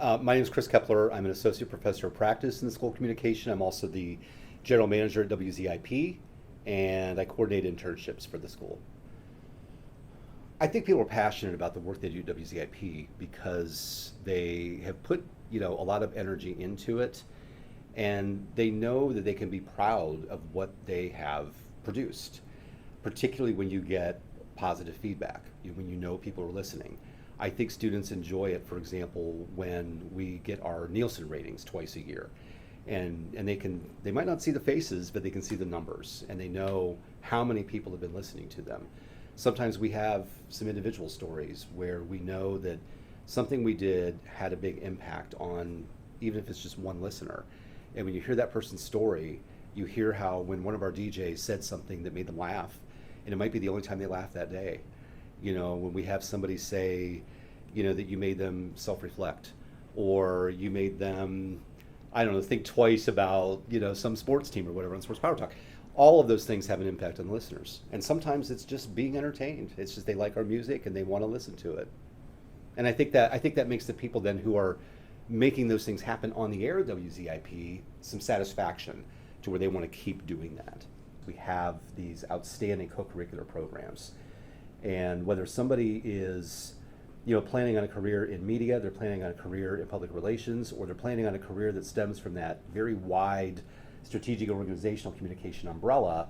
My name is Chris Keppler. I'm an associate professor of practice in the School of Communication. I'm also the general manager at WZIP, and I coordinate internships for the school. I think people are passionate about the work they do at WZIP because they have put, a lot of energy into it, and they know that they can be proud of what they have produced, particularly when you get positive feedback, when you know people are listening. I think students enjoy it, for example, when we get our Nielsen ratings twice a year. And they might not see the faces, but they can see the numbers, and they know how many people have been listening to them. Sometimes we have some individual stories where we know that something we did had a big impact on, even if it's just one listener. And when you hear that person's story, you hear how when one of our DJs said something that made them laugh, and it might be the only time they laughed that day. When we have somebody say, that you made them self-reflect, or you made them, I don't know, think twice about, some sports team or whatever on Sports Power Talk. All of those things have an impact on the listeners. And sometimes it's just being entertained. It's just they like our music and they want to listen to it. And I think that makes the people then who are making those things happen on the air at WZIP some satisfaction to where they want to keep doing that. We have these outstanding co-curricular programs. And whether somebody is, planning on a career in media, they're planning on a career in public relations, or they're planning on a career that stems from that very wide strategic organizational communication umbrella,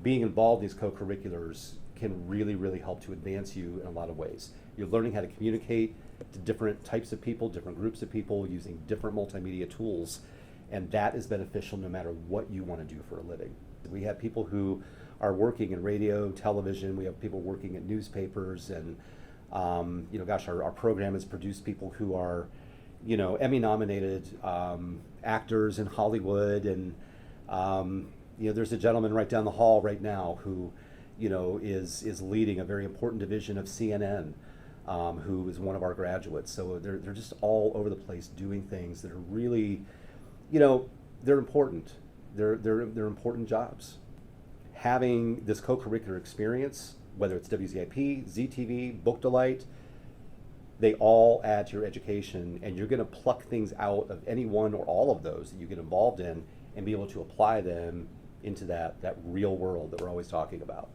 being involved in these co-curriculars can really, really help to advance you in a lot of ways. You're learning how to communicate to different types of people, different groups of people, using different multimedia tools, and that is beneficial no matter what you want to do for a living. We have people who are working in radio, television, we have people working at newspapers, and our program has produced people who are, Emmy-nominated actors in Hollywood, and there's a gentleman right down the hall right now who, is leading a very important division of CNN, who is one of our graduates. So they're just all over the place doing things that are really, they're important. They're important jobs. Having this co-curricular experience, whether it's WZIP, ZTV, Book Delight, they all add to your education, and you're going to pluck things out of any one or all of those that you get involved in and be able to apply them into that real world that we're always talking about.